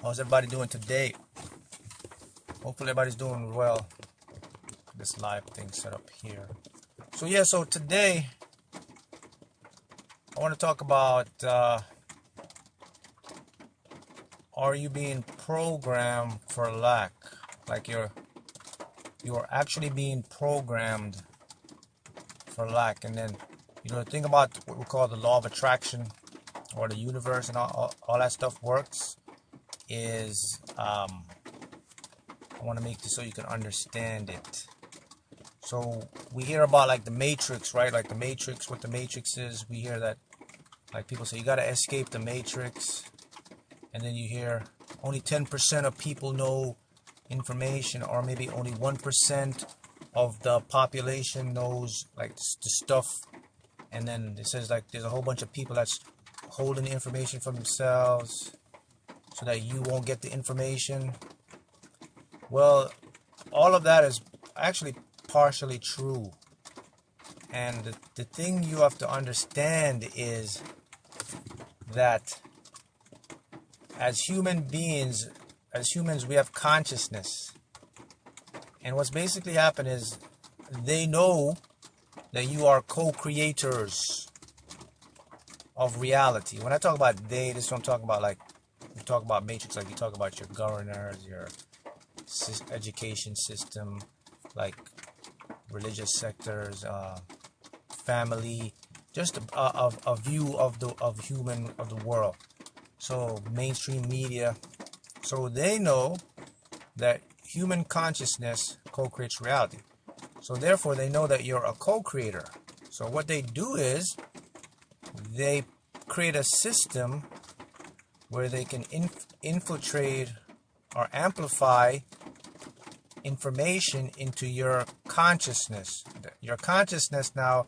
How's everybody doing today? Hopefully everybody's doing well. This live thing set up here. So today I want to talk about are you being programmed for lack? Like you're actually being programmed for lack. And then think about what we call the law of attraction, or the universe, and all that stuff works is I want to make this so you can understand it. So we hear about like the matrix, right? Like the matrix, what the matrix is. We hear that, like, people say you got to escape the matrix, and then you hear only 10% of people know information, or maybe only 1% of the population knows like the stuff. And then it says like there's a whole bunch of people that's holding the information for themselves so that you won't get the information. Well, all of that is actually partially true. And the thing you have to understand is that as human beings, as humans, we have consciousness. And what's basically happened is they know that you are co-creators of reality. When I talk about they, this is what I'm talking about. Like, you talk about matrix, like you talk about your governors, your education system, like religious sectors, family, just a view of the world. So mainstream media. So they know that human consciousness co-creates reality. So therefore they know that you're a co-creator. So what they do is they create a system where they can infiltrate or amplify information into your consciousness. Your consciousness now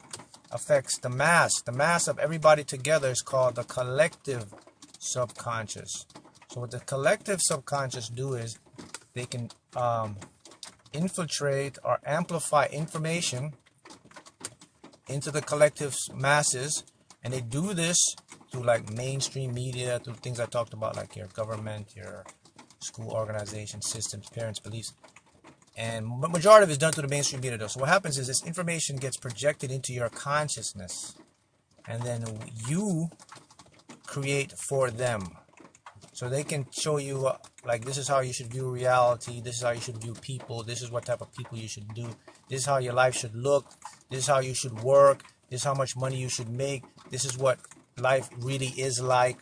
affects the mass. The mass of everybody together is called the collective subconscious. So what the collective subconscious do is they can infiltrate or amplify information into the collective masses, and they do this through like mainstream media, through things I talked about, like your government, your school organization, systems, parents, beliefs. And the majority of it is done through the mainstream media though. So what happens is this information gets projected into your consciousness, and then you create for them. So they can show you like, this is how you should view reality, this is how you should view people, this is what type of people you should do, this is how your life should look, this is how you should work, this is how much money you should make, this is what life really is like.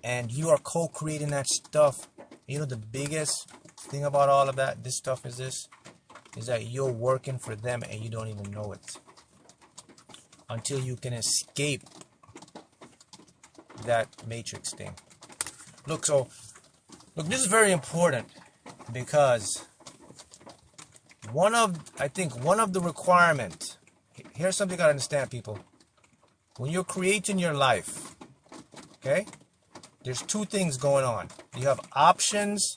And you are co-creating that stuff. You know, the biggest thing about all of that, this stuff is that you're working for them and you don't even know it until you can escape that matrix thing. Look, this is very important, because one of the requirements, here's something you gotta understand, people. When you're creating your life, okay, there's two things going on. You have options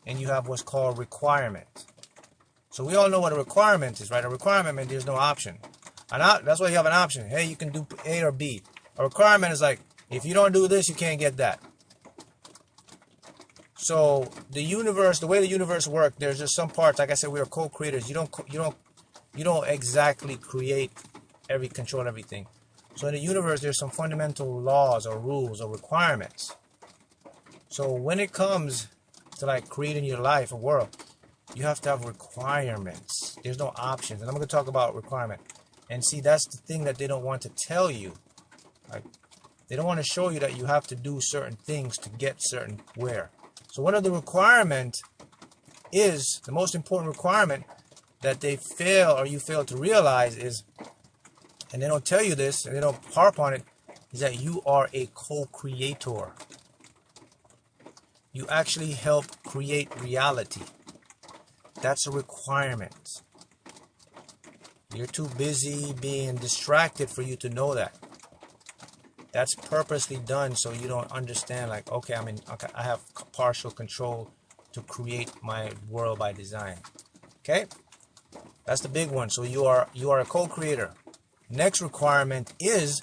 and you have what's called requirement. So we all know what a requirement is, right? A requirement means there's no option. That's why you have an option. Hey, you can do A or B. A requirement is like, if you don't do this, you can't get that. So the universe, the way the universe works, there's just some parts. Like I said, we are co-creators. You don't exactly control everything. So in the universe, there's some fundamental laws or rules or requirements. So when it comes to like creating your life, a world, you have to have requirements. There's no options. And I'm going to talk about requirement. And see, that's the thing that they don't want to tell you. Like, they don't want to show you that you have to do certain things to get certain where. So one of the requirements is, the most important requirement that you fail to realize is, and they don't tell you this, and they don't harp on it, is that you are a co-creator. You actually help create reality. That's a requirement. You're too busy being distracted for you to know that. That's purposely done so you don't understand, like, okay, I have partial control to create my world by design. Okay? That's the big one. So you are a co-creator. Next requirement is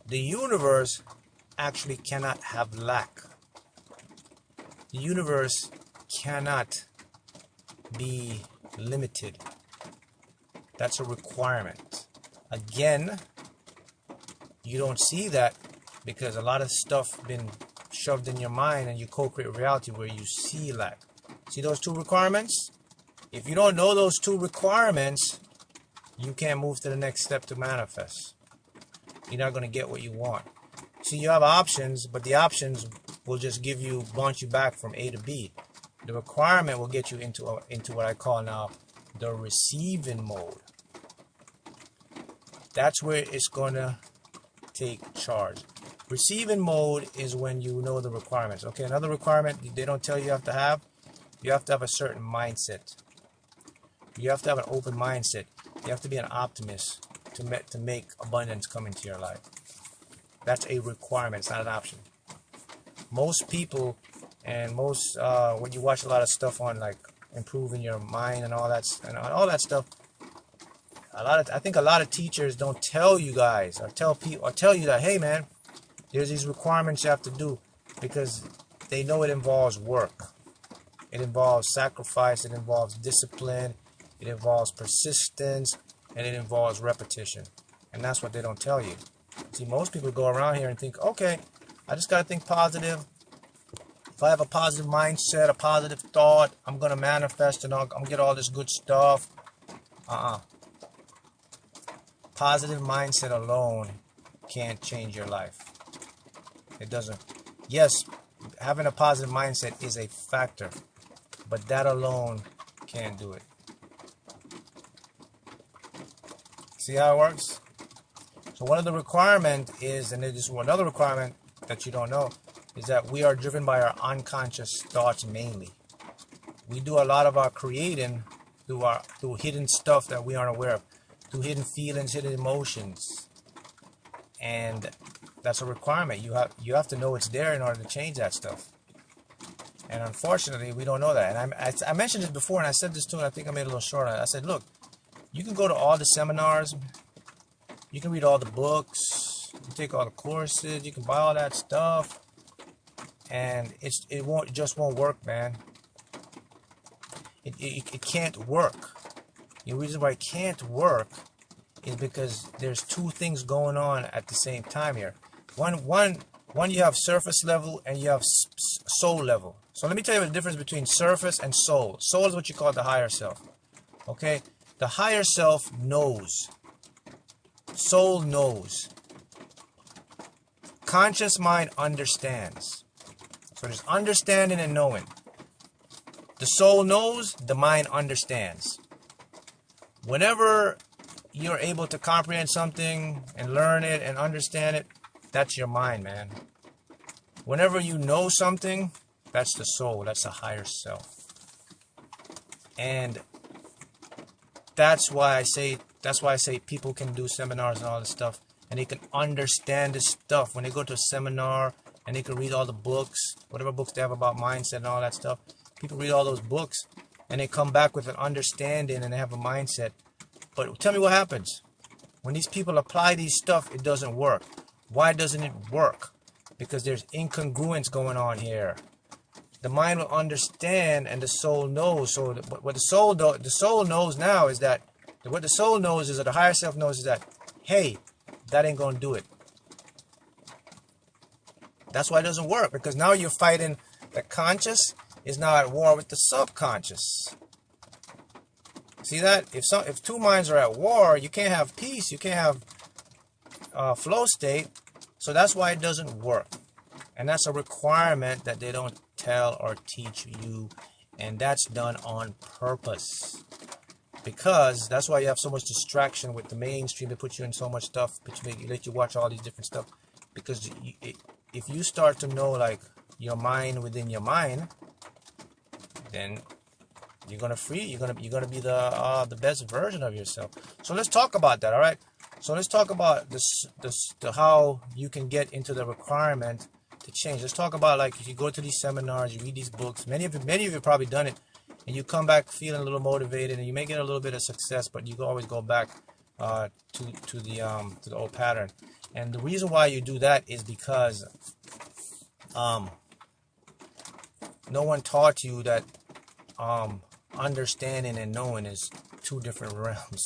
the universe actually cannot have lack. The universe cannot be limited. That's a requirement. Again, you don't see that because a lot of stuff been shoved in your mind, and you co-create reality where you see lack. See those two requirements? If you don't know those two requirements, you can't move to the next step to manifest. You're not going to get what you want. See, you have options, but the options will just launch you back from A to B. The requirement will get you into what I call now the receiving mode. That's where it's going to take charge. Receiving mode is when you know the requirements. Okay, another requirement they don't tell you have to have a certain mindset. You have to have an open mindset. You have to be an optimist to make abundance come into your life. That's a requirement. It's not an option. Most people, and most when you watch a lot of stuff on like improving your mind and all that stuff, I think a lot of teachers don't tell you guys or tell you that, hey man, there's these requirements you have to do, because they know it involves work. It involves sacrifice. It involves discipline. It involves persistence. And it involves repetition. And that's what they don't tell you. See, most people go around here and think, okay, I just got to think positive. If I have a positive mindset, a positive thought, I'm going to manifest and I'm going to get all this good stuff. Positive mindset alone can't change your life. It doesn't. Yes, having a positive mindset is a factor, but that alone can't do it. See how it works? So one of the requirements is, and there's another requirement that you don't know, is that we are driven by our unconscious thoughts mainly. We do a lot of our creating through hidden stuff that we aren't aware of, through hidden feelings, hidden emotions. And that's a requirement. You have to know it's there in order to change that stuff. And unfortunately, we don't know that. And I mentioned this before, and I said this too, and I think I made it a little short on it. I said, look, you can go to all the seminars, you can read all the books, you can take all the courses, you can buy all that stuff, and it just won't work, man. It can't work. The reason why it can't work is because there's two things going on at the same time here. One you have surface level and you have soul level. So let me tell you the difference between surface and soul. Soul is what you call the higher self. Okay? The higher self knows. Soul knows. Conscious mind understands. So there's understanding and knowing. The soul knows, the mind understands. Whenever you're able to comprehend something and learn it and understand it, that's your mind, man. Whenever you know something, that's the soul, that's the higher self. And that's why I say people can do seminars and all this stuff, and they can understand this stuff. When they go to a seminar and they can read all the books, whatever books they have about mindset and all that stuff, people read all those books and they come back with an understanding and they have a mindset. But tell me what happens. When these people apply these stuff, it doesn't work. Why doesn't it work? Because there's incongruence going on here. The mind will understand and the soul knows. So what the soul knows now is that, what the soul knows is that the higher self knows is that, hey, that ain't going to do it. That's why it doesn't work, because now you're fighting the conscious is now at war with the subconscious. See that? If two minds are at war, you can't have peace. You can't have flow state. So that's why it doesn't work. And that's a requirement that they don't tell or teach you. And that's done on purpose. Because that's why you have so much distraction with the mainstream. They put you in so much stuff. They let you watch all these different stuff. Because if you start to know like your mind within your mind, then you're gonna be the best version of yourself. So let's talk about that. All right. So let's talk about the how you can get into the requirement to change. Let's talk about, like, if you go to these seminars, you read these books. Many of you have probably done it, and you come back feeling a little motivated, and you may get a little bit of success, but you always go back to the old pattern. And the reason why you do that is because no one taught you that understanding and knowing is two different realms.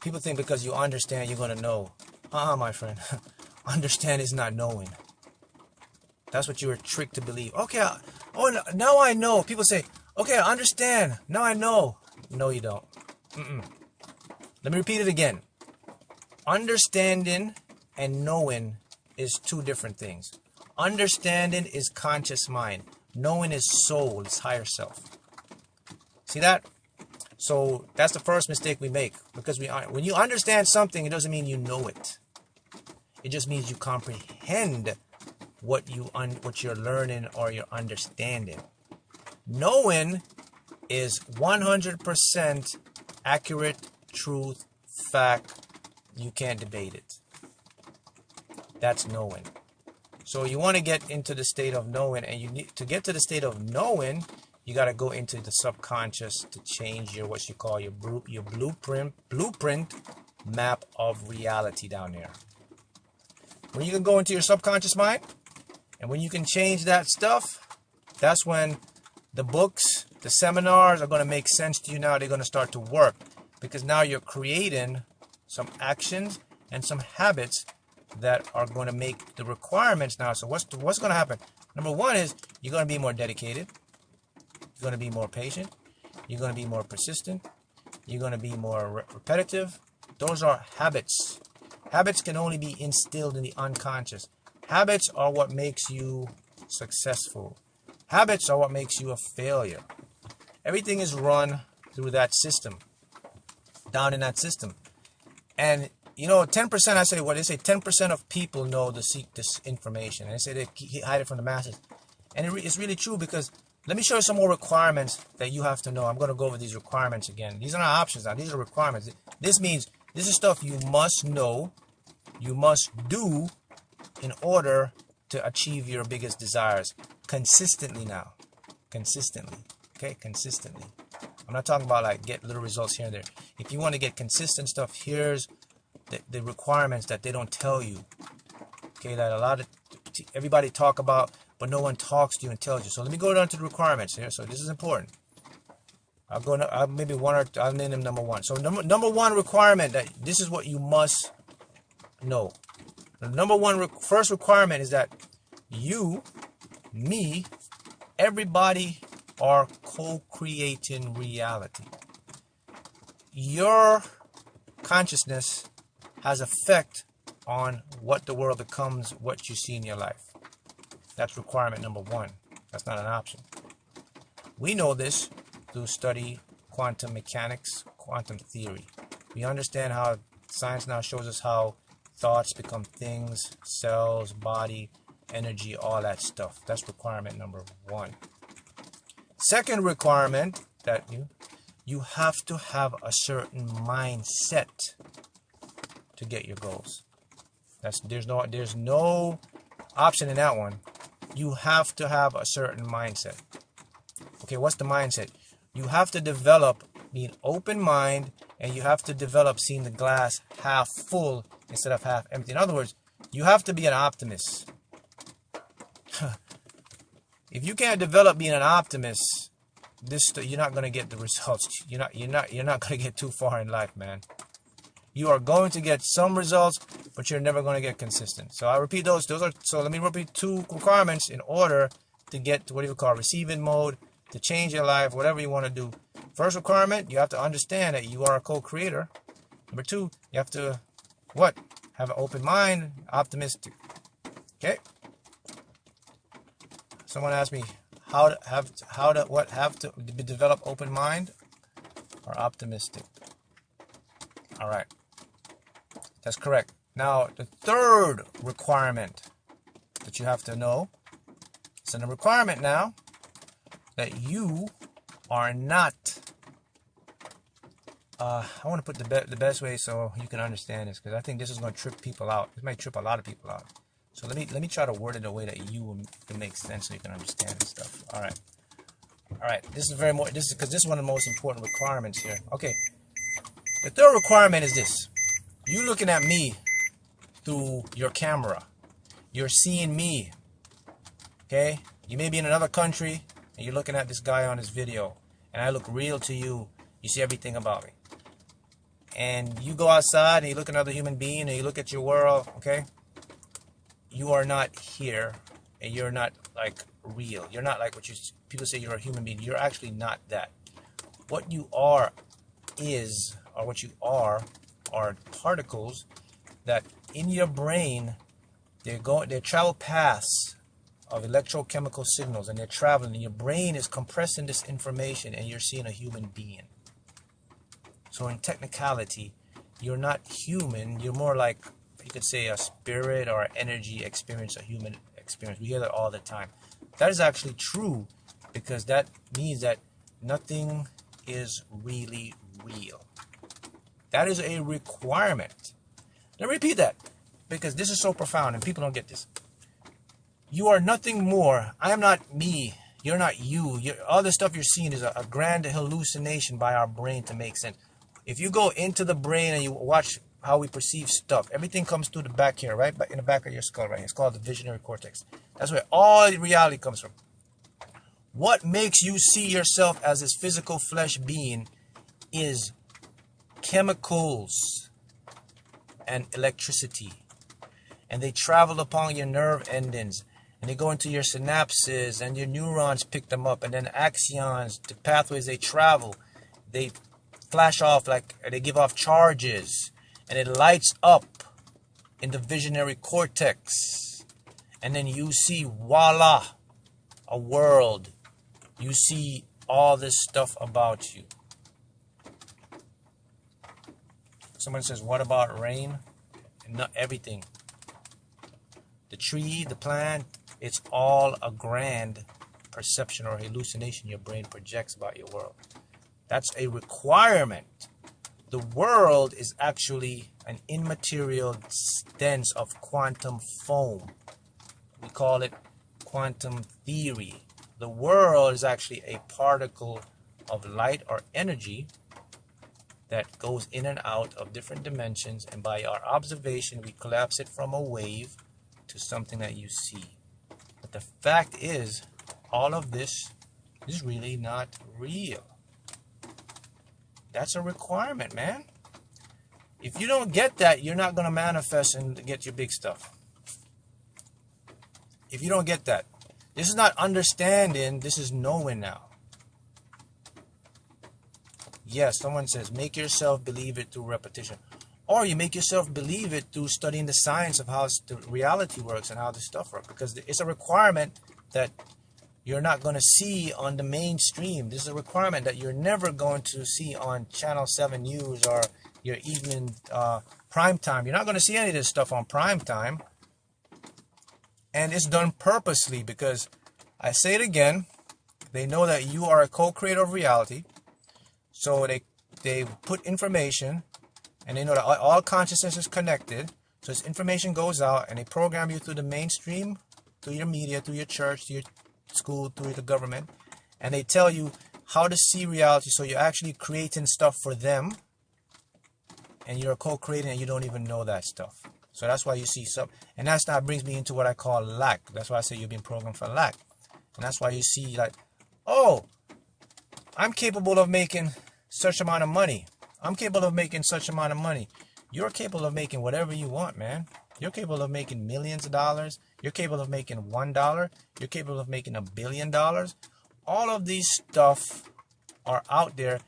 People think because you understand, you're going to know. My friend. Understand is not knowing. That's what you were tricked to believe. Okay, now I know. People say, okay, I understand. Now I know. No, you don't. Let me repeat it again. Understanding and knowing is two different things. Understanding is conscious mind. Knowing is soul, it's higher self. See that? So that's the first mistake we make. Because when you understand something, it doesn't mean you know it. It just means you comprehend what you're learning or you're understanding. Knowing is 100% accurate, truth, fact. You can't debate it. That's knowing. So you want to get into the state of knowing, and you need to get to the state of knowing. You got to go into the subconscious to change your what you call your blueprint map of reality down there. When you can go into your subconscious mind, and when you can change that stuff, that's when the books, the seminars are going to make sense to you. Now they're going to start to work, because now you're creating some actions and some habits that are going to make the requirements now. So what's going to happen? Number one is you're going to be more dedicated. You're going to be more patient. You're going to be more persistent. You're going to be more repetitive. Those are habits. Habits can only be instilled in the unconscious. Habits are what makes you successful. Habits are what makes you a failure. Everything is run through that system, down in that system. And, 10%, I say, they say 10% of people know to seek this information. And they say they hide it from the masses. And it's really true, because let me show you some more requirements that you have to know. I'm going to go over these requirements again. These are not options now. These are requirements. This means this is stuff you must know, you must do in order to achieve your biggest desires consistently now. Consistently. Okay? Consistently. I'm not talking about like get little results here and there. If you want to get consistent stuff, here's the requirements that they don't tell you. Okay? That everybody talk about, but no one talks to you and tells you. So let me go down to the requirements here. So this is important. I'll name them number one. So number one requirement, that this is what you must know. The number one first requirement is that you, me, everybody are co-creating reality. Your consciousness has effect on what the world becomes, what you see in your life. That's requirement number one. That's not an option. We know this through study quantum mechanics, quantum theory. We understand how science now shows us how thoughts become things, cells, body, energy, all that stuff. That's requirement number one. Second requirement, that you have to have a certain mindset to get your goals. There's no option in that one. You have to have a certain mindset. Okay, what's the mindset? You have to develop being open mind, and you have to develop seeing the glass half full instead of half empty. In other words, you have to be an optimist. If you can't develop being an optimist, you're not going to get the results. You're not going to get too far in life, man. You are going to get some results, but you're never going to get consistent. So I'll repeat those. So let me repeat two requirements in order to get to what you call receiving mode, to change your life, whatever you want to do. First requirement, you have to understand that you are a co-creator. Number two, you have to what? Have an open mind, optimistic. Okay. Someone asked me how to develop open mind or optimistic. All right. That's correct. Now, the third requirement that you have to know, it's a requirement now that you are not, I want to put the best way so you can understand this, because I think this is going to trip people out. It might trip a lot of people out. So let me try to word it in a way that you will make sense so you can understand this stuff. All right. This is because this is one of the most important requirements here. Okay. The third requirement is this. You looking at me through your camera. You're seeing me. Okay? You may be in another country and you're looking at this guy on his video, and I look real to you, you see everything about me. And you go outside and you look at another human being and you look at your world, okay? You are not here, and you're not like real. You're not like what people say you're a human being. You're actually not that. What you are is, or what you are particles that in your brain, they travel paths of electrochemical signals, and they're traveling, and your brain is compressing this information, and you're seeing a human being. So in technicality, you're not human. You're more like, you could say, a spirit or energy experience, a human experience. We hear that all the time. That is actually true, because that means that nothing is really real. That is a requirement. Let me repeat that, because this is so profound and people don't get this. You are nothing more. I am not me. You're not you. All the stuff you're seeing is a grand hallucination by our brain to make sense. If you go into the brain and you watch how we perceive stuff, everything comes through the back here, right? In the back of your skull, right? It's called the visionary cortex. That's where all reality comes from. What makes you see yourself as this physical flesh being is chemicals and electricity. And they travel upon your nerve endings. And they go into your synapses, and your neurons pick them up. And then axons, the pathways they travel, they flash off, like they give off charges. And it lights up in the visionary cortex. And then you see, voila, a world. You see all this stuff about you. Someone says, what about rain? Not everything. The tree, the plant, it's all a grand perception or hallucination your brain projects about your world. That's a requirement. The world is actually an immaterial dense of quantum foam. We call it quantum theory. The world is actually a particle of light or energy that goes in and out of different dimensions, and by our observation we collapse it from a wave to something that you see. But the fact is, all of this is really not real. That's a requirement, man. If you don't get that, you're not going to manifest and get your big stuff. If you don't get that. This is not understanding, this is knowing now. Yes, someone says, make yourself believe it through repetition. Or you make yourself believe it through studying the science of how the reality works and how this stuff works. Because it's a requirement that you're not going to see on the mainstream. This is a requirement that you're never going to see on Channel 7 News or your evening prime time. You're not going to see any of this stuff on prime time. And it's done purposely because, I say it again, they know that you are a co-creator of reality. So they put information, and they know that all consciousness is connected. So this information goes out, and they program you through the mainstream, through your media, through your church, through your school, through the government. And they tell you how to see reality. So you're actually creating stuff for them. And you're co-creating, and you don't even know that stuff. So that's why you see some. And that brings me into what I call lack. That's why I say you've been programmed for lack. And that's why you see like, oh, I'm capable of making such amount of money. I'm capable of making such amount of money. You're capable of making whatever you want, man. You're capable of making millions of dollars. You're capable of making $1. You're capable of making $1 billion. All of these stuff are out there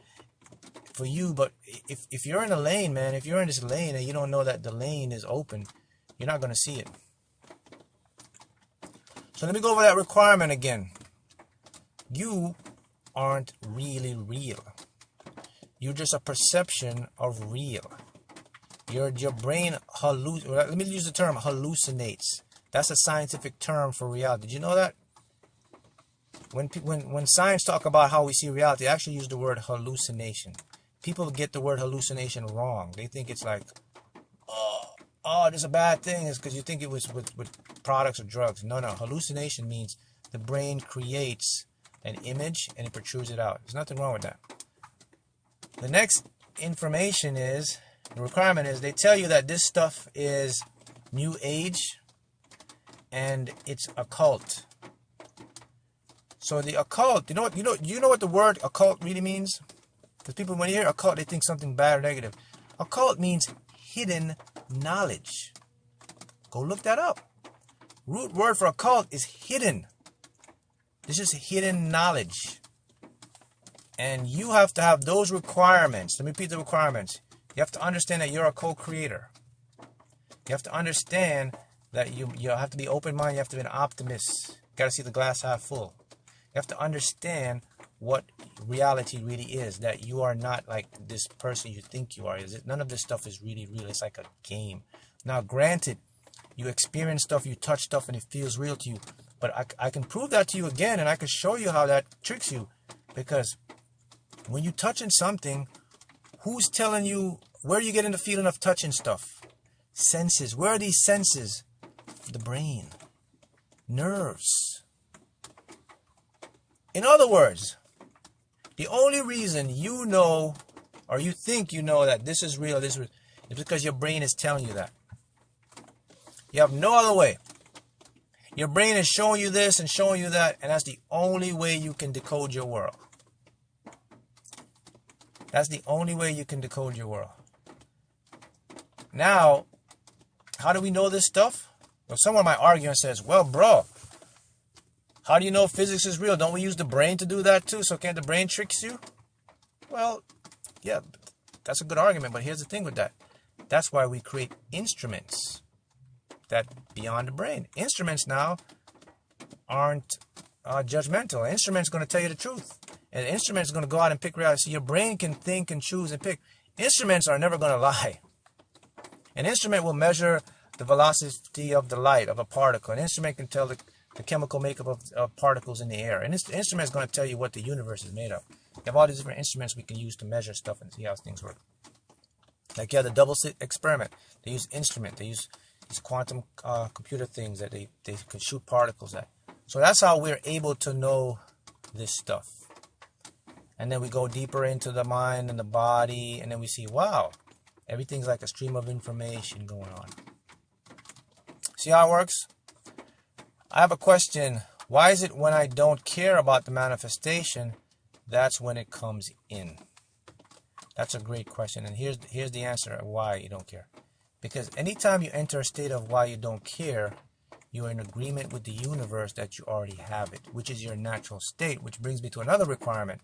for you. But if you're in a lane, man, if you're in this lane and you don't know that the lane is open, you're not going to see it. So let me go over that requirement again. You aren't really real. You're just a perception of real. Your brain let me use the term hallucinates. That's a scientific term for reality. Did you know that? When science talk about how we see reality, they actually use the word hallucination. People get the word hallucination wrong. They think it's like, oh, this is a bad thing. It's because you think it was with products or drugs. No. Hallucination means the brain creates an image and it protrudes it out. There's nothing wrong with that. The next information is, the requirement is, they tell you that this stuff is new age and it's occult. So the occult, you know what the word occult really means? Because people, when you hear occult, they think something bad or negative. Occult means hidden knowledge. Go look that up. Root word for occult is hidden. This is hidden knowledge. And you have to have those requirements. Let me repeat the requirements. You have to understand that you're a co-creator. You have to understand that you have to be open-minded. You have to be an optimist. You got to see the glass half full. You have to understand what reality really is. That you are not like this person you think you are. None of this stuff is really real. It's like a game. Now, granted, you experience stuff, you touch stuff, and it feels real to you. But I can prove that to you again, and I can show you how that tricks you. Because when you're touching something, who's telling you, where are you getting the feeling of touching stuff? Senses. Where are these senses? The brain. Nerves. In other words, the only reason you know, or you think you know that this is real, is because your brain is telling you that. You have no other way. Your brain is showing you this and showing you that, and that's the only way you can decode your world. That's the only way you can decode your world. Now, how do we know this stuff? Well, someone might argue and says, well, bro, how do you know physics is real? Don't we use the brain to do that too? So can't the brain tricks you? Well, yeah, that's a good argument, but here's the thing with that. That's why we create instruments that beyond the brain. Instruments now aren't judgmental. An instrument's going to tell you the truth. And the instrument's going to go out and pick reality. So your brain can think and choose and pick. Instruments are never going to lie. An instrument will measure the velocity of the light of a particle. An instrument can tell the chemical makeup of particles in the air. And this instrument is going to tell you what the universe is made of. You have all these different instruments we can use to measure stuff and see how things work. Like you have the double slit experiment. They use instrument. They use these quantum computer things that they can shoot particles at. So that's how we're able to know this stuff. And then we go deeper into the mind and the body, and then we see, wow, everything's like a stream of information going on. See how it works? I have a question. Why is it when I don't care about the manifestation, that's when it comes in? That's a great question. And here's the answer of why you don't care. Because anytime you enter a state of why you don't care, you're in agreement with the universe that you already have it, which is your natural state, which brings me to another requirement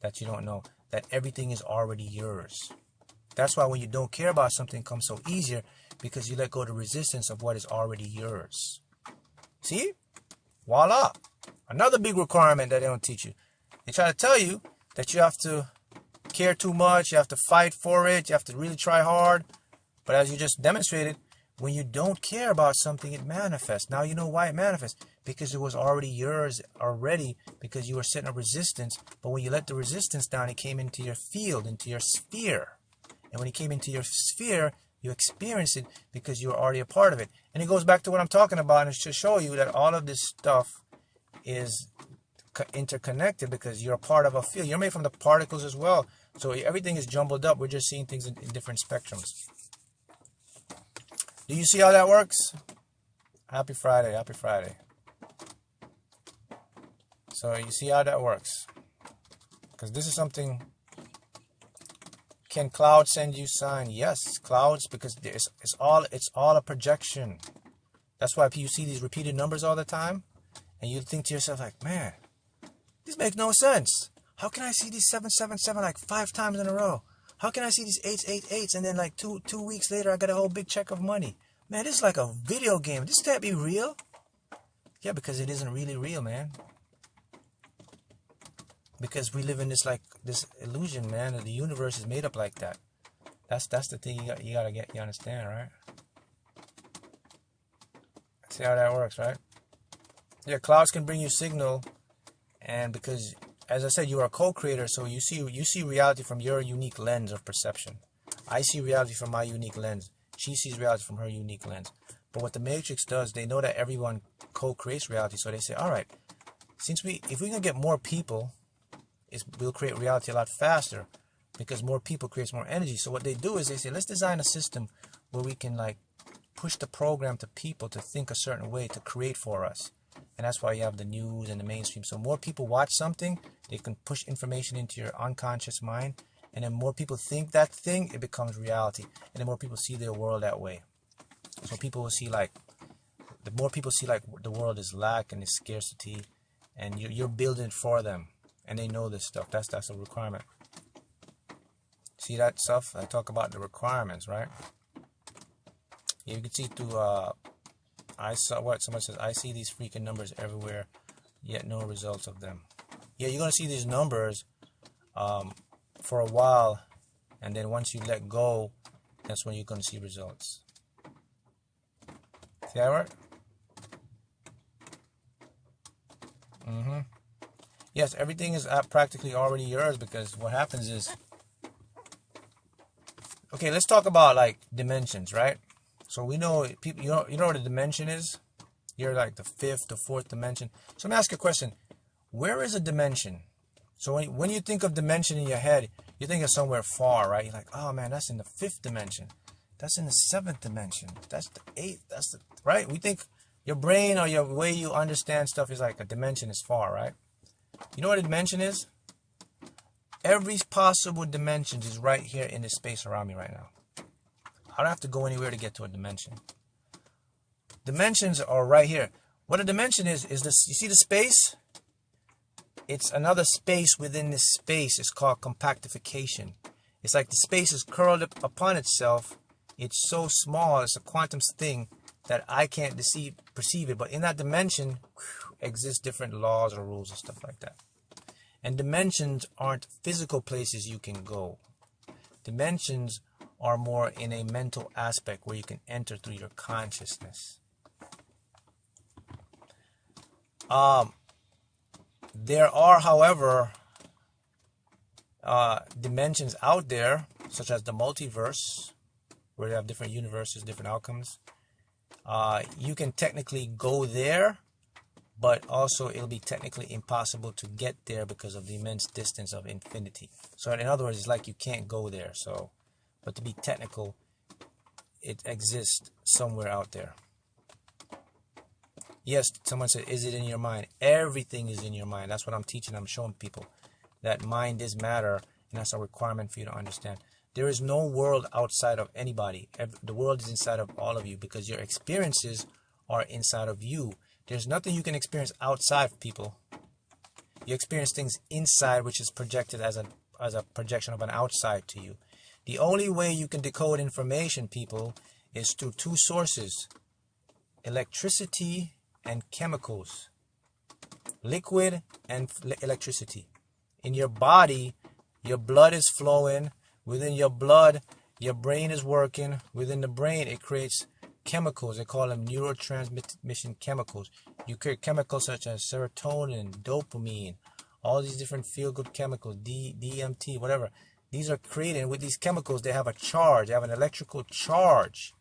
that you don't know, that everything is already yours. That's why when you don't care about something, it comes so easier, because you let go of the resistance of what is already yours. See? Voila. Another big requirement that they don't teach you. They try to tell you that you have to care too much, you have to fight for it, you have to really try hard. But as you just demonstrated, when you don't care about something, it manifests. Now you know why it manifests. Because it was already yours already, because you were setting a resistance. But when you let the resistance down, it came into your field, into your sphere. And when it came into your sphere, you experienced it because you were already a part of it. And it goes back to what I'm talking about, and it's to show you that all of this stuff is interconnected because you're a part of a field. You're made from the particles as well. So everything is jumbled up. We're just seeing things in different spectrums. Do you see how that works? Happy Friday, happy Friday. So you see how that works. Because this is something. Can clouds send you sign? Yes, clouds, because it's all a projection. That's why you see these repeated numbers all the time, and you think to yourself like, man, this makes no sense. How can I see these 777 like 5 times in a row? How can I see these 888s and then like two weeks later I got a whole big check of money? Man, this is like a video game. This can't be real. Yeah, because it isn't really real, man. Because we live in this illusion, man. That the universe is made up like that. That's the thing you understand, right? See how that works, right? Yeah, clouds can bring you signal, and because, as I said, you are a co-creator, so you see reality from your unique lens of perception. I see reality from my unique lens. She sees reality from her unique lens. But what the Matrix does, they know that everyone co-creates reality, so they say, all right, if we can get more people, we'll create reality a lot faster, because more people creates more energy. So what they do is they say, let's design a system where we can like push the program to people to think a certain way to create for us. And that's why you have the news and the mainstream. So more people watch something, they can push information into your unconscious mind. And then more people think that thing, it becomes reality. And then more people see their world that way. So people will see like, the more people see like the world is lack and is scarcity, and you're building it for them. And they know this stuff. That's a requirement. See that stuff? I talk about the requirements, right? You can see through, I saw what someone says, I see these freaking numbers everywhere, yet no results of them. Yeah, you're going to see these numbers for a while, and then once you let go, that's when you're going to see results. See that work? Yes, everything is practically already yours, because what happens is, okay, let's talk about like dimensions, right? So we know people, you know what a dimension is? You're like the fifth, the fourth dimension. So let me ask you a question. Where is a dimension? So when you think of dimension in your head, you think of somewhere far, right? You're like, oh man, that's in the fifth dimension. That's in the seventh dimension. That's the eighth. That's the, right? We think your brain or your way you understand stuff is like a dimension is far, right? You know what a dimension is? Every possible dimension is right here in this space around me right now. I don't have to go anywhere to get to a dimension. Dimensions are right here. What a dimension is this, you see the space? It's another space within this space. It's called compactification. It's like the space is curled up upon itself. It's so small, it's a quantum thing that I can't perceive it. But in that dimension, exist different laws or rules and stuff like that. And dimensions aren't physical places you can go. Dimensions are more in a mental aspect where you can enter through your consciousness. There are, however, dimensions out there, such as the multiverse, where you have different universes, different outcomes. You can technically go there, but also it'll be technically impossible to get there because of the immense distance of infinity. So in other words, it's like you can't go there. So, but to be technical, it exists somewhere out there. Yes, someone said, is it in your mind? Everything is in your mind. That's what I'm teaching. I'm showing people that mind is matter, and that's a requirement for you to understand. There is no world outside of anybody. The world is inside of all of you, because your experiences are inside of you. There's nothing you can experience outside, people. You experience things inside, which is projected as a projection of an outside to you. The only way you can decode information, people, is through two sources: electricity and chemicals. Liquid and electricity. In your body, your blood is flowing. Within your blood, your brain is working. Within the brain, it creates chemicals. They call them neurotransmission chemicals. You create chemicals such as serotonin, dopamine, all these different feel-good chemicals, DMT, whatever. These are created, and with these chemicals, they have a charge. They have an electrical charge.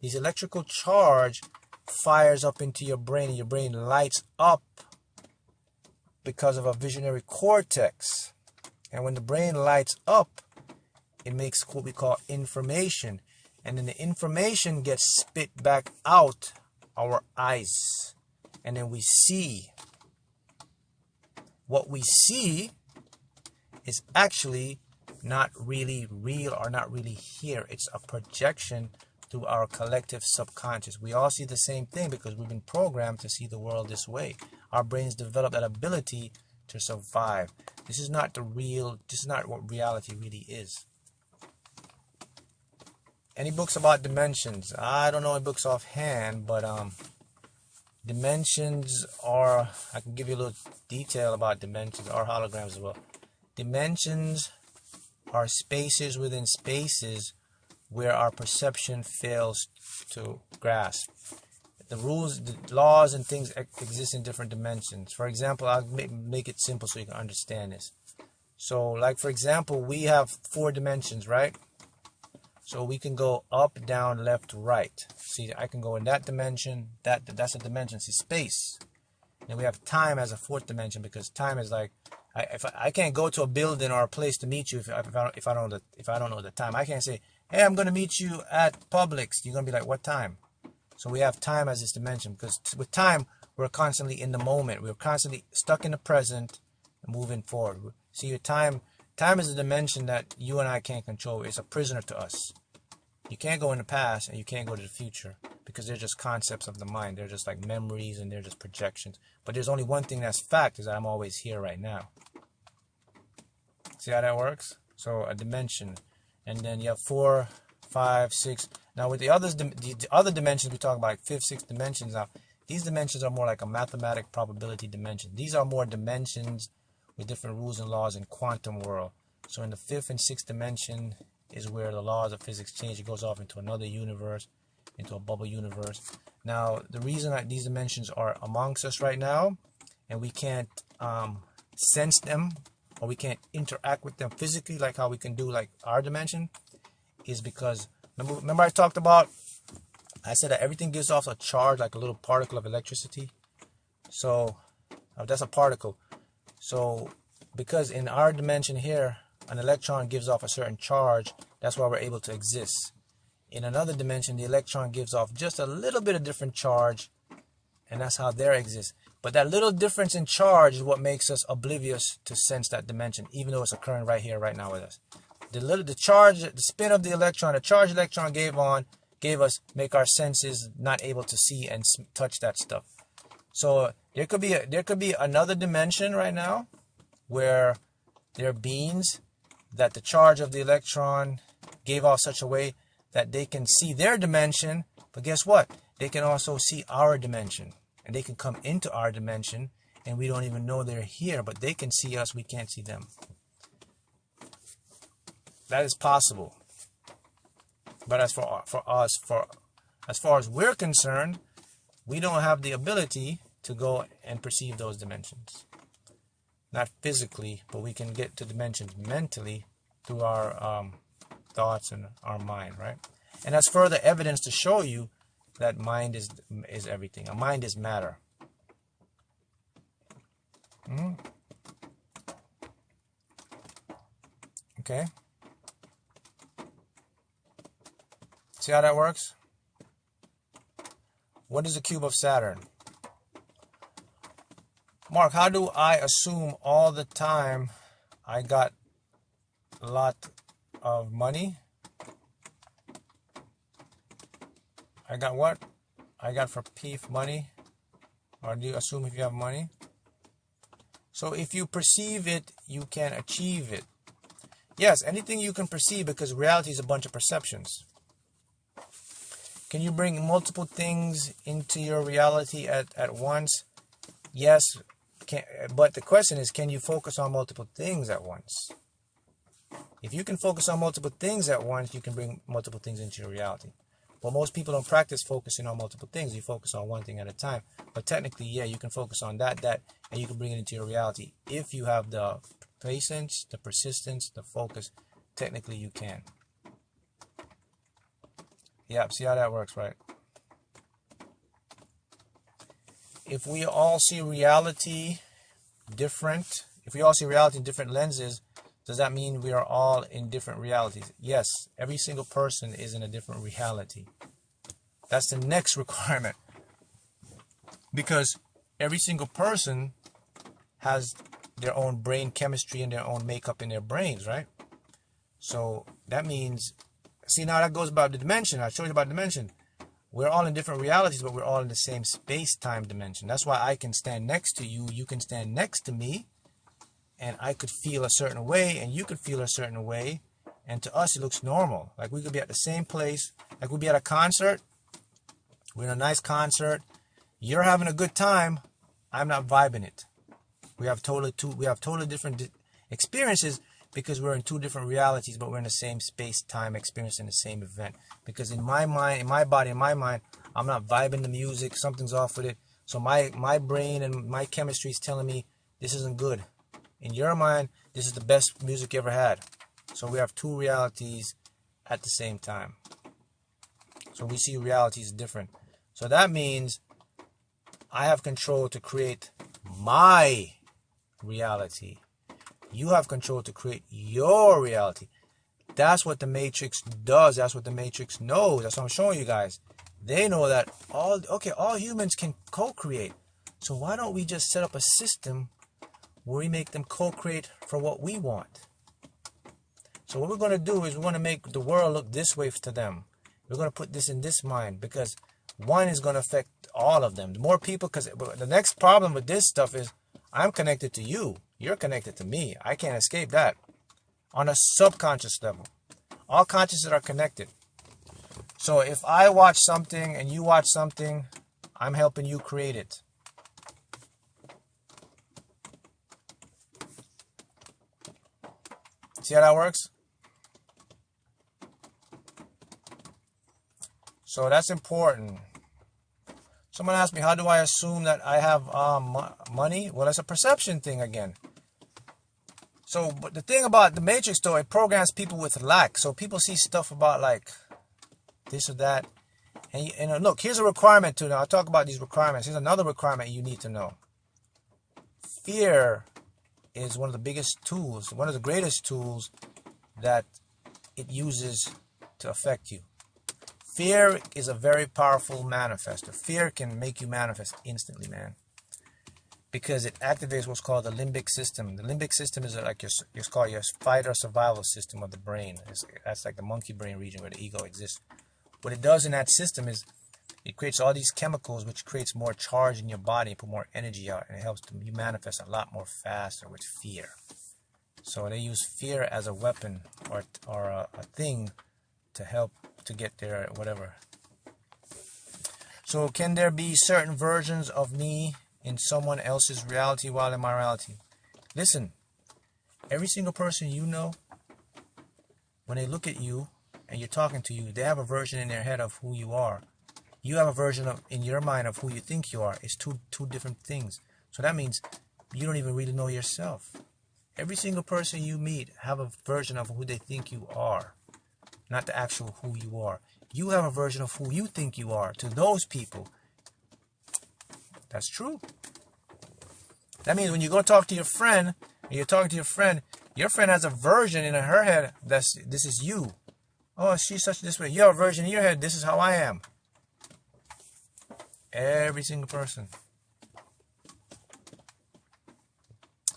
This electrical charge fires up into your brain, and your brain lights up because of a visionary cortex. And when the brain lights up, it makes what we call information. And then the information gets spit back out our eyes. And then we see. What we see is actually not really real or not really here. It's a projection through our collective subconscious. We all see the same thing because we've been programmed to see the world this way. Our brains develop that ability to survive. This is not what reality really is. Any books about dimensions? I don't know any books offhand, but dimensions are, I can give you a little detail about dimensions, or holograms as well. Dimensions are spaces within spaces where our perception fails to grasp. The rules, the laws and things exist in different dimensions. For example, I'll make it simple so you can understand this. So like for example, we have 4 dimensions, right? So we can go up, down, left, right. See, I can go in that dimension. That's a dimension. See, space. And we have time as a 4th dimension, because time is like, I can't go to a building or a place to meet you if I don't know the time. I can't say, hey, I'm going to meet you at Publix. You're going to be like, what time? So we have time as this dimension, because with time we're constantly in the moment. We're constantly stuck in the present and moving forward. See, time is a dimension that you and I can't control. It's a prisoner to us. You can't go in the past and you can't go to the future because they're just concepts of the mind. They're just like memories and they're just projections. But there's only one thing that's fact, is that I'm always here right now. See how that works? So a dimension. And then you have 4, 5, 6. Now with the other dimensions we talk about, like 5th, 6th dimensions. Now these dimensions are more like a mathematic probability dimension. These are more dimensions with different rules and laws in quantum world. So in the 5th and 6th dimension is where the laws of physics change. It goes off into another universe, into a bubble universe. Now, the reason that these dimensions are amongst us right now, and we can't sense them, or we can't interact with them physically like how we can do like our dimension, is because, remember I talked about, I said that everything gives off a charge, like a little particle of electricity. So, that's a particle. So, because in our dimension here, an electron gives off a certain charge, that's why we're able to exist. In another dimension, the electron gives off just a little bit of different charge, and that's how they exist. But that little difference in charge is what makes us oblivious to sense that dimension, even though it's occurring right here, right now with us. The charge, the spin of the electron, the charge electron make our senses not able to see and touch that stuff. So there could be another dimension right now where there are beings that the charge of the electron gave off such a way that they can see their dimension, but guess what? They can also see our dimension, and they can come into our dimension, and we don't even know they're here, but they can see us, we can't see them. That is possible. But as for us, as far as we're concerned, we don't have the ability to go and perceive those dimensions. Not physically, but we can get to dimensions mentally through our thoughts and our mind, right? And that's further evidence to show you that mind is everything. A mind is matter. Okay? See how that works? What is the cube of Saturn? Mark, how do I assume all the time I got a lot of money? I got what? I got for peef money? Or do you assume if you have money? So if you perceive it, you can achieve it. Yes, anything you can perceive, because reality is a bunch of perceptions. Can you bring multiple things into your reality at once? Yes. But the question is, can you focus on multiple things at once? If you can focus on multiple things at once, you can bring multiple things into your reality. But most people don't practice focusing on multiple things. You focus on one thing at a time. But technically, yeah, you can focus on that, and you can bring it into your reality. If you have the patience, the persistence, the focus, technically you can. Yeah, see how that works, right? If we all see reality different, if we all see reality in different lenses, does that mean we are all in different realities? Yes, every single person is in a different reality. That's the next requirement. Because every single person has their own brain chemistry and their own makeup in their brains, right? So that means, see, now that goes about the dimension. I showed you about dimension. We're all in different realities, but we're all in the same space-time dimension. That's why I can stand next to you, you can stand next to me, and I could feel a certain way, and you could feel a certain way, and to us it looks normal. Like we could be at the same place, like we'd be at a concert, we're in a nice concert, you're having a good time, I'm not vibing it. We have totally different experiences, because we're in two different realities, but we're in the same space-time experiencing the same event. Because in my mind, in my body, in my mind, I'm not vibing the music, something's off with it. So my brain and my chemistry is telling me this isn't good. In your mind, this is the best music you ever had. So we have two realities at the same time. So we see realities different. So that means I have control to create my reality. You have control to create your reality. That's what the Matrix does. That's what the Matrix knows. That's what I'm showing you guys. They know that all humans can co-create. So why don't we just set up a system where we make them co-create for what we want? So what we're going to do is we're going to make the world look this way to them. We're going to put this in this mind, because one is going to affect all of them. The more people, because the next problem with this stuff is I'm connected to you. You're connected to me. I can't escape that. On a subconscious level. All consciousness are connected. So if I watch something and you watch something, I'm helping you create it. See how that works? So that's important. Someone asked me, how do I assume that I have money? Well, it's a perception thing again. So, but the thing about the Matrix, though, it programs people with lack. So people see stuff about like this or that. And look, here's a requirement too. Now, I'll talk about these requirements. Here's another requirement you need to know. Fear is one of the biggest tools, one of the greatest tools that it uses to affect you. Fear is a very powerful manifester. Fear can make you manifest instantly, man. Because it activates what's called the limbic system. The limbic system is like it's called your fight or survival system of the brain. That's like the monkey brain region where the ego exists. What it does in that system is it creates all these chemicals which creates more charge in your body and put more energy out. And it helps you manifest a lot more faster with fear. So they use fear as a weapon or a thing to help to get there, whatever. So can there be certain versions of me in someone else's reality while in my reality? Listen, every single person you know, when they look at you and you're talking to you, they have a version in their head of who you are. You have a version of in your mind of who you think you are. It's two different things. So that means you don't even really know yourself. Every single person you meet have a version of who they think you are, not the actual who you are. You have a version of who you think you are to those people. That's true. That means when you go talk to your friend, and you're talking to your friend has a version in her head this is you. Oh, she's such this way. You have a version in your head, this is how I am. Every single person.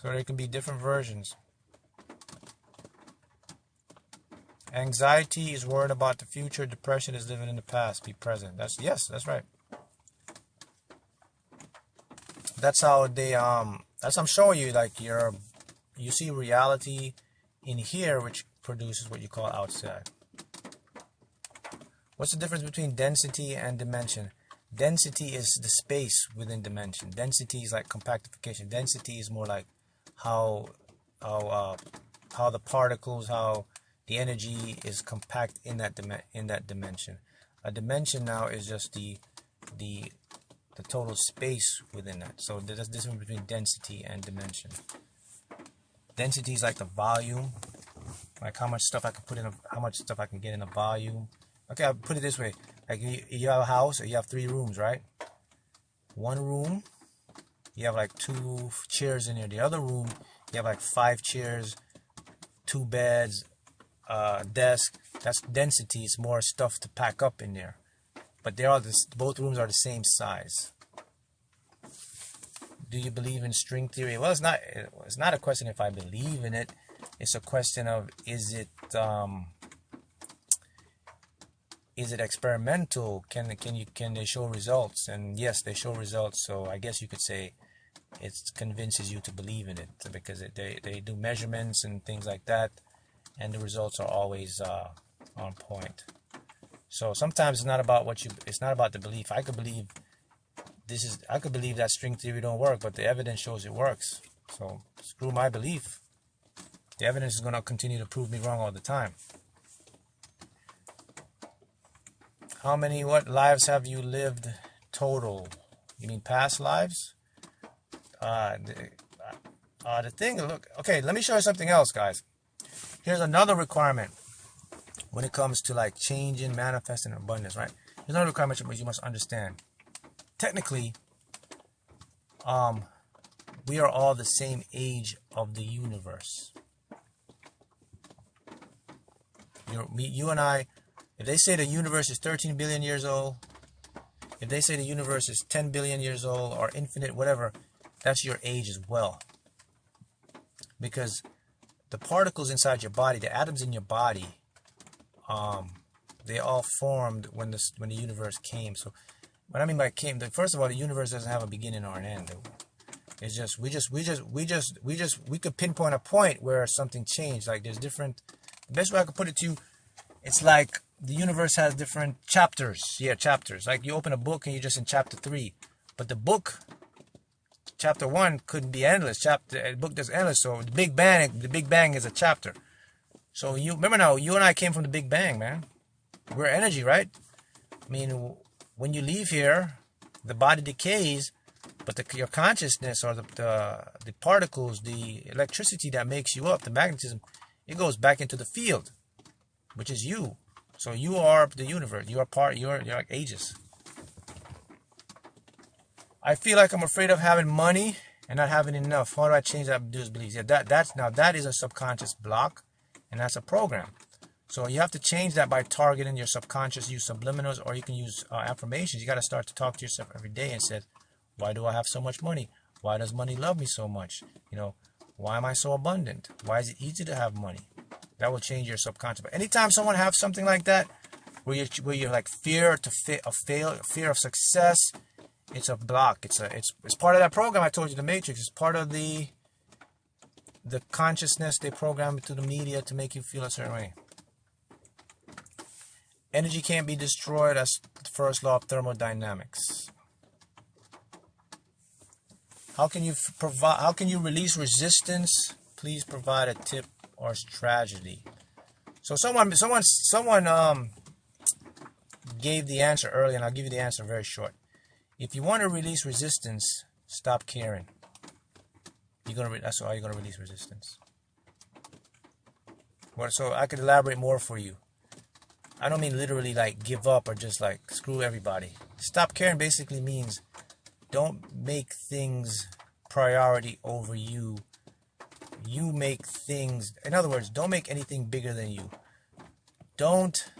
So there can be different versions. Anxiety is worried about the future. Depression is living in the past. Be present. That's right. That's how they that's I'm showing you, like you see reality in here, which produces what you call outside. What's the difference between density and dimension? Density is the space within dimension. Density is like compactification. Density is more like how the particles, how the energy is compact in that dimension. A dimension now is just the total space within that. So there's a difference between density and dimension. Density is like the volume, like how much stuff I can put in, how much stuff I can get in a volume. Okay, I'll put it this way. Like you have a house, or you have 3 rooms, right? One room, you have like 2 chairs in there. The other room, you have like 5 chairs, 2 beds, desk. That's density. It's more stuff to pack up in there. But both rooms are the same size. Do you believe in string theory? Well, it's not a question if I believe in it. It's a question of is it experimental? Can they show results? And yes, they show results. So I guess you could say it convinces you to believe in it, because they do measurements and things like that, and the results are always on point. So sometimes it's not about it's not about the belief. I could believe that string theory don't work, but the evidence shows it works. So screw my belief. The evidence is going to continue to prove me wrong all the time. What lives have you lived total? You mean past lives? The thing, look, okay, let me show you something else, guys. Here's another requirement when it comes to like changing, manifesting abundance, right? There's another requirement you must understand. Technically, we are all the same age of the universe. You and I, if they say the universe is 13 billion years old, If they say the universe is 10 billion years old or infinite, whatever, that's your age as well. Because the particles inside your body, the atoms in your body, they all formed when the universe came. So what I mean by came, first of all, the universe doesn't have a beginning or an end. It's just we could pinpoint a point where something changed. Like there's different. The best way I could put it to you, it's like the universe has different chapters. Yeah, chapters. Like you open a book and you're just in chapter 3, but the book, chapter 1 couldn't be endless. The book is endless. So the Big Bang is a chapter. So you remember now, you and I came from the Big Bang, man. We're energy, right? I mean, when you leave here, the body decays, but your consciousness or the particles, the electricity that makes you up, the magnetism, it goes back into the field, which is you. So you are the universe. You are you're like ages. I feel like I'm afraid of having money and not having enough. How do I change that beliefs? Yeah, that is a subconscious block, and that's a program. So you have to change that by targeting your subconscious. Use subliminals, or you can use affirmations. You got to start to talk to yourself every day and say, why do I have so much money? Why does money love me so much? You know, why am I so abundant? Why is it easy to have money? That will change your subconscious. But anytime someone has something like that, where you're like fear of success, it's a block. It's part of that program I told you, the Matrix. It's part of the consciousness they program through the media to make you feel a certain way. Energy can't be destroyed. That's the first law of thermodynamics. How can you release resistance? Please provide a tip or strategy. So someone gave the answer early, and I'll give you the answer very short. If you want to release resistance, stop caring. That's how you're gonna release resistance. So I could elaborate more for you. I don't mean literally like give up or just like screw everybody. Stop caring basically means don't make things priority over you. You make things, in other words, don't make anything bigger than you. Don't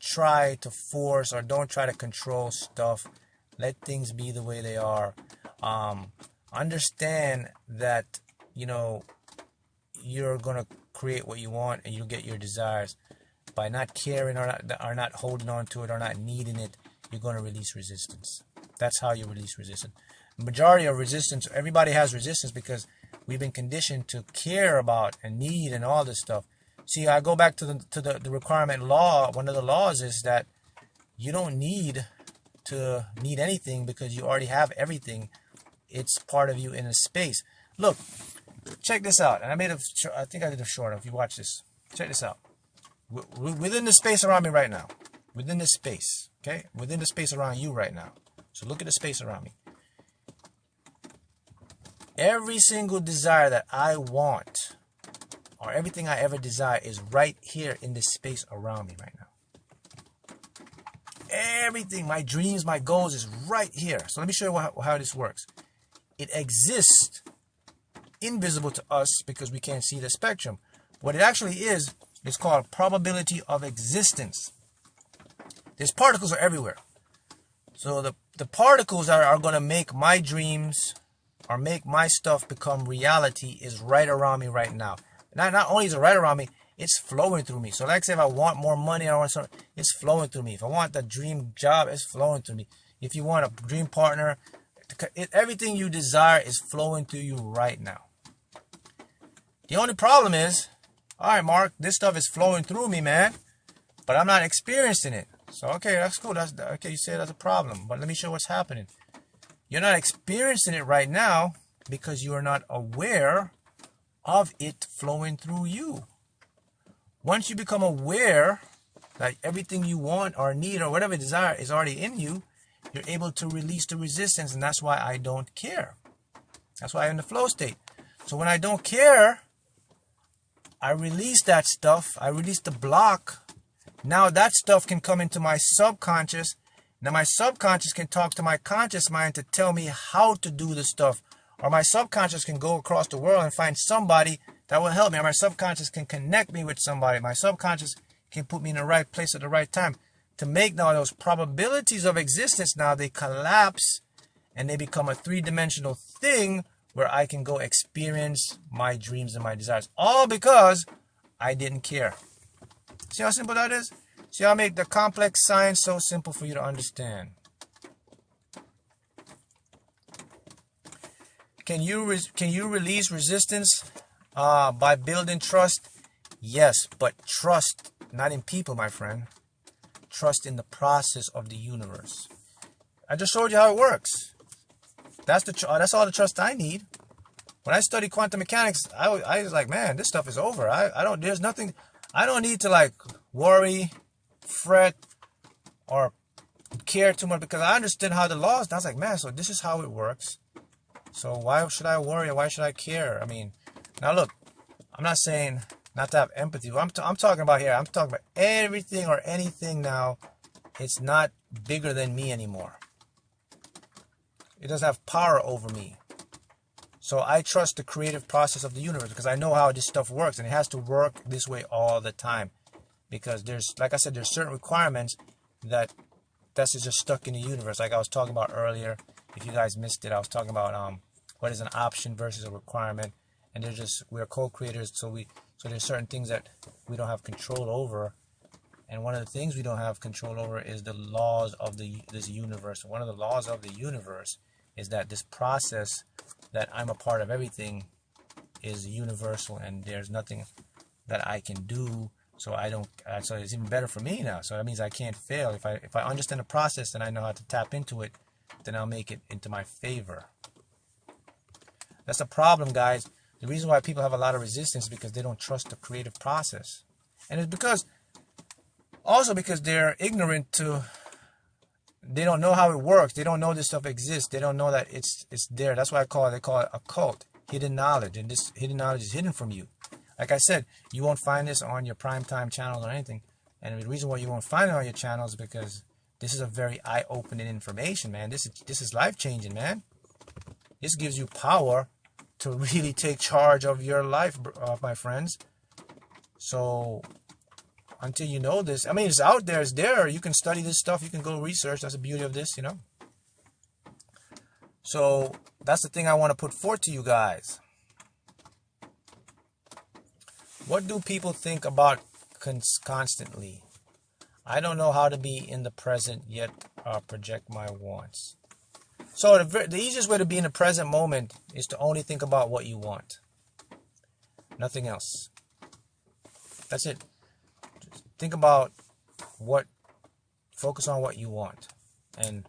try to force or don't try to control stuff. Let things be the way they are. Understand that, you know, you're going to create what you want and you'll get your desires. By not caring or not holding on to it or not needing it, you're going to release resistance. That's how you release resistance. The majority of resistance, everybody has resistance because we've been conditioned to care about and need and all this stuff. See, I go back to the requirement law. One of the laws is that you don't need to need anything because you already have everything. It's part of you in a space. Look, check this out. And I think I did a short. If you watch this, check this out. Within the space around me right now, within this space, okay, within the space around you right now. So look at the space around me. Every single desire that I want, or everything I ever desire, is right here in this space around me right now. Everything, my dreams, my goals, is right here. So let me show you how this works. It exists invisible to us because we can't see the spectrum. What it actually is, it's called probability of existence. These particles are everywhere. So the particles that are going to make my dreams or make my stuff become reality is right around me right now. Not only is it right around me, it's flowing through me. So like say if I want more money, I want something, it's flowing through me. If I want the dream job, it's flowing through me. If you want a dream partner, everything you desire is flowing through you right now. The only problem is, all right, Mark, this stuff is flowing through me, man, but I'm not experiencing it. So, okay, that's cool. Okay, you say that's a problem, but let me show what's happening. You're not experiencing it right now because you are not aware of it flowing through you. Once you become aware that everything you want or need or whatever desire is already in you, you're able to release the resistance, and that's why I don't care. That's why I'm in the flow state. So when I don't care, I release that stuff. I release the block. Now that stuff can come into my subconscious. Now my subconscious can talk to my conscious mind to tell me how to do the stuff. Or my subconscious can go across the world and find somebody that will help me. Or my subconscious can connect me with somebody. My subconscious can put me in the right place at the right time to make now those probabilities of existence, now they collapse and they become a three-dimensional thing where I can go experience my dreams and my desires. All because I didn't care. See how simple that is? See how I make the complex science so simple for you to understand. Can you release resistance by building trust? Yes, but trust not in people, my friend. Trust in the process of the universe. I just showed you how it works. That's all the trust I need. When I studied quantum mechanics, I was like, man, this stuff is over. There's nothing. I don't need to like worry, fret, or care too much because I understood how the laws. And I was like, man, so this is how it works. So why should I worry? Why should I care? I mean, now look, I'm not saying not to have empathy. I'm talking about here. I'm talking about everything or anything now. It's not bigger than me anymore. It doesn't have power over me. So I trust the creative process of the universe because I know how this stuff works, and it has to work this way all the time. Because there's, like I said, there's certain requirements that's just stuck in the universe. Like I was talking about earlier. If you guys missed it, I was talking about what is an option versus a requirement, and we're co-creators. So there's certain things that we don't have control over, and one of the things we don't have control over is the laws of this universe. One of the laws of the universe is that this process that I'm a part of everything is universal, and there's nothing that I can do. So so it's even better for me now. So that means I can't fail. If I understand the process and I know how to tap into it, then I'll make it into my favor. That's the problem, guys. The reason why people have a lot of resistance is because they don't trust the creative process. And it's also because they're ignorant they don't know how it works. They don't know this stuff exists. They don't know that it's there. That's why they call it occult, hidden knowledge. And this hidden knowledge is hidden from you. Like I said, you won't find this on your primetime channels or anything. And the reason why you won't find it on your channels is because this is a very eye-opening information, man. This is life-changing, man. This gives you power to really take charge of your life, my friends. So until you know this, I mean, it's out there, it's there. You can study this stuff. You can go research. That's the beauty of this, you know. So that's the thing I want to put forth to you guys. What do people think about constantly? I don't know how to be in the present yet project my wants. So the easiest way to be in the present moment is to only think about what you want. Nothing else. That's it. Just think about focus on what you want. And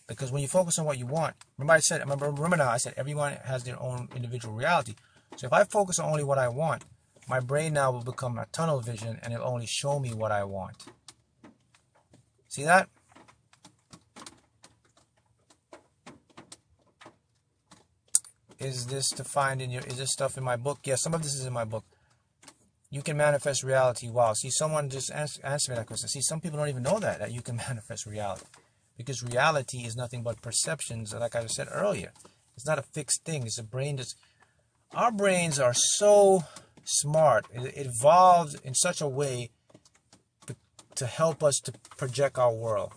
because when you focus on what you want, remember now I said everyone has their own individual reality. So if I focus on only what I want, my brain now will become a tunnel vision and it'll only show me what I want. See that? Is this is this stuff in my book? Yes, some of this is in my book. You can manifest reality. Wow. See, someone just answered me that question. See, some people don't even know that you can manifest reality. Because reality is nothing but perceptions, like I said earlier. It's not a fixed thing. It's a brain our brains are so smart. It evolved in such a way to help us to project our world.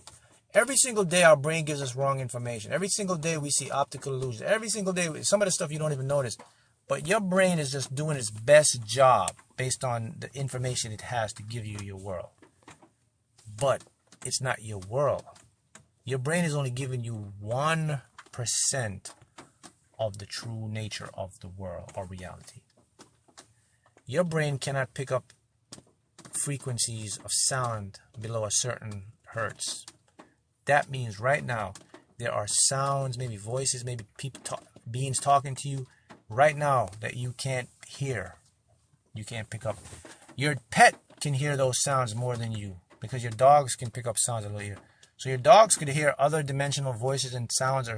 Every single day our brain gives us wrong information. Every single day we see optical illusions. Every single day, some of the stuff you don't even notice. But your brain is just doing its best job based on the information it has to give you your world. But it's not your world. Your brain is only giving you 1% of the true nature of the world or reality. Your brain cannot pick up frequencies of sound below a certain hertz. That means right now there are sounds, maybe voices, maybe beings talking to you right now that you can't hear. You can't pick up. Your pet can hear those sounds more than you because your dogs can pick up sounds a little ear. So your dogs could hear other dimensional voices and sounds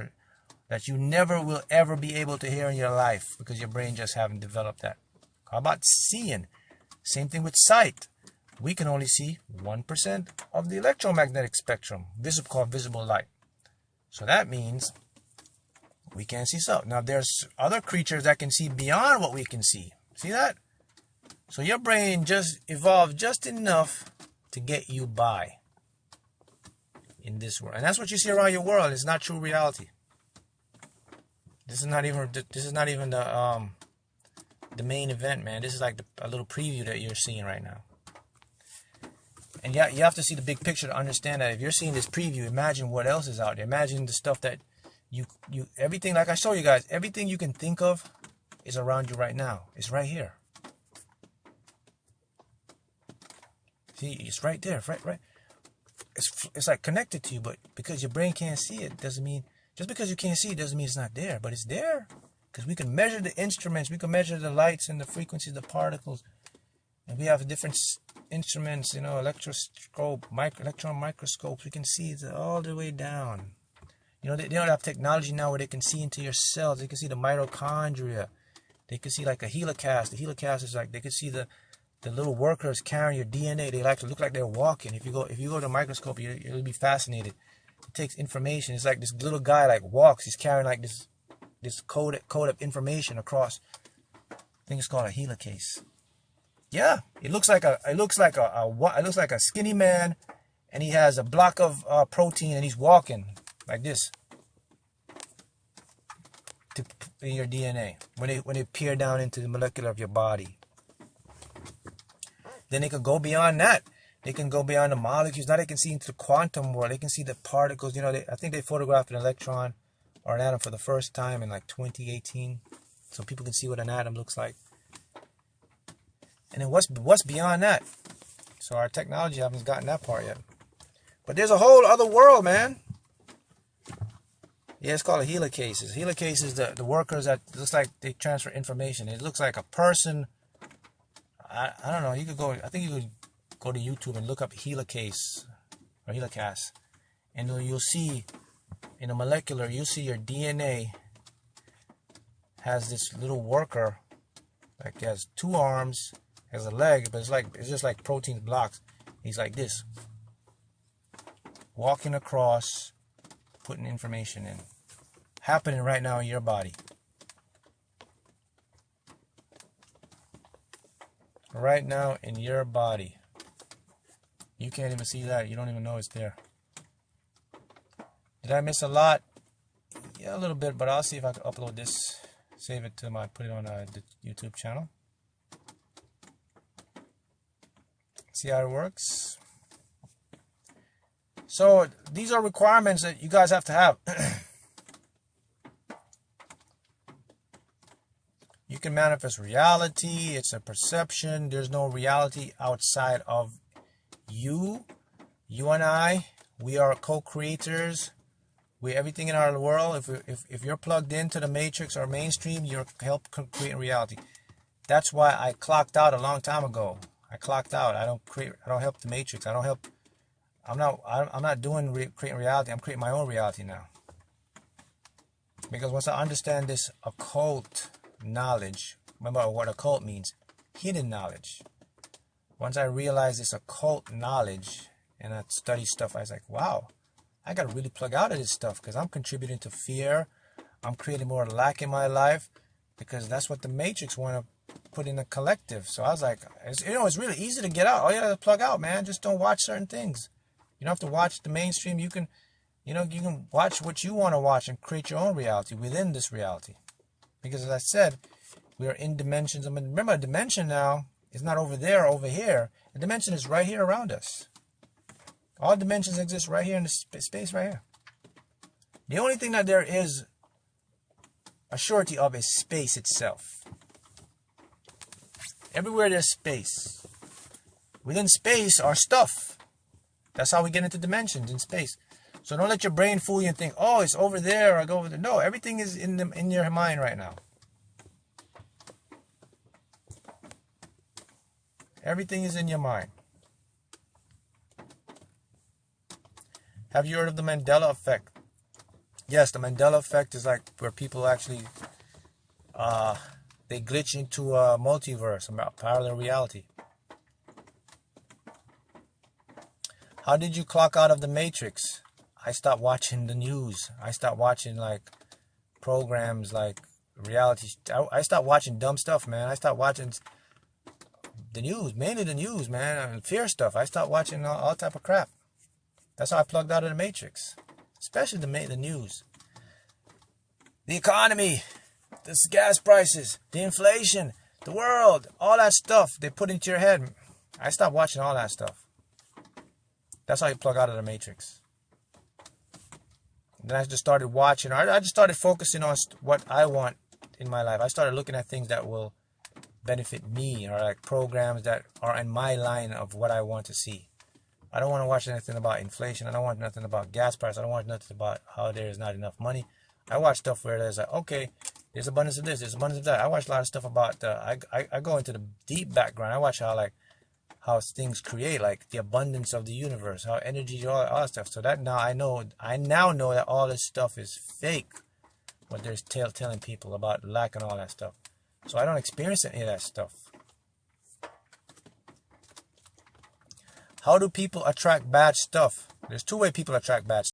that you never will ever be able to hear in your life because your brain just haven't developed that. How about seeing? Same thing with sight. We can only see 1% of the electromagnetic spectrum, called visible light. So that means we can't see stuff. Now there's other creatures that can see beyond what we can see. See that? So your brain just evolved just enough to get you by. in this world. And that's what you see around your world. It's not true reality. This is not even the main event, man. This is like a little preview that you're seeing right now. And yeah, you have to see the big picture to understand that if you're seeing this preview, imagine what else is out there. Imagine the stuff that everything, like I show you guys, everything you can think of is around you right now. It's right here. See, it's right there, right. It's like connected to you, but because your brain can't see it, doesn't mean, just because you can't see it doesn't mean it's not there, but it's there. Because we can measure the instruments, we can measure the lights and the frequencies, the particles, and we have different instruments, you know, electroscope, electron microscopes. We can see it all the way down. You know, they don't have technology now where they can see into your cells. They can see the mitochondria. They can see like a helicase. The helicase is like, they can see the little workers carrying your DNA. They like to look like they're walking. If you go to a microscope, you'll be fascinated. It takes information. It's like this little guy like walks. He's carrying like this code of information across. I think it's called a helicase. Yeah, it looks like a skinny man, and he has a block of protein, and he's walking like this in your DNA when they peer down into the molecular of your body. Then they can go beyond that. They can go beyond the molecules. Now they can see into the quantum world. They can see the particles. You know, I think they photographed an electron or an atom for the first time in like 2018, so people can see what an atom looks like. And then what's beyond that? So our technology hasn't gotten that part yet. But there's a whole other world, man. Yeah, it's called a helicase. Helicase is the workers that looks like they transfer information. It looks like a person. I don't know. You could go. I think you could go to YouTube and look up helicase or helicase, and you'll see in a molecular. You'll see your DNA has this little worker, like it has two arms, has a leg, but it's just like protein blocks. He's like this, walking across, putting information in, happening right now in your body. Right now in your body. You can't even see that. You don't even know it's there. Did I miss a lot? Yeah, a little bit, but I'll see if I can upload this, save it to put it on the YouTube channel. See how it works. So these are requirements that you guys have to have. You can manifest reality. It's a perception. There's no reality outside of you. You and I, we are co-creators. We everything in our world. If you're plugged into the matrix or mainstream, you're help create reality. That's why I clocked out a long time ago. I clocked out. I don't help the matrix. I'm not doing creating reality. I'm creating my own reality now. Because once I understand this occult knowledge, remember what occult means, hidden knowledge. Once I realized this occult knowledge and I study stuff, I was like, wow, I got to really plug out of this stuff because I'm contributing to fear. I'm creating more lack in my life because that's what the matrix want to put in the collective. So I was like, it's really easy to get out. All you got to plug out, man. Just don't watch certain things. You don't have to watch the mainstream. You can watch what you want to watch and create your own reality within this reality. Because as I said, we are in dimensions. I mean, remember, a dimension now is not over there or over here. A dimension is right here around us. All dimensions exist right here in the space right here. The only thing that there is a surety of is space itself. Everywhere there's space. Within space are stuff. That's how we get into dimensions in space. So don't let your brain fool you and think, oh, it's over there or I go over there. No, everything is in your mind right now. Everything is in your mind. Have you heard of the Mandela effect? Yes, the Mandela effect is like where people actually they glitch into a multiverse, a parallel reality. How did you clock out of the matrix? I stopped watching the news. I stopped watching like programs like reality. I stopped watching dumb stuff, man. I stopped watching the news, mainly the news, man, and fear stuff. I stopped watching all type of crap. That's how I plugged out of the matrix. Especially the news. The economy, the gas prices, the inflation, the world, all that stuff they put into your head. I stopped watching all that stuff. That's how you plug out of the matrix. Then I just started watching. I just started focusing on what I want in my life. I started looking at things that will benefit me, or like programs that are in my line of what I want to see. I don't want to watch anything about inflation. I don't want nothing about gas price. I don't want nothing about how there is not enough money. I watch stuff where there's like, okay, there's abundance of this, there's abundance of that. I watch a lot of stuff about I go into the deep background. I watch how things create, like the abundance of the universe, how energy, all that stuff. So that I now know that all this stuff is fake. What they're telling people about lack and all that stuff. So I don't experience any of that stuff. How do people attract bad stuff? There's two ways people attract bad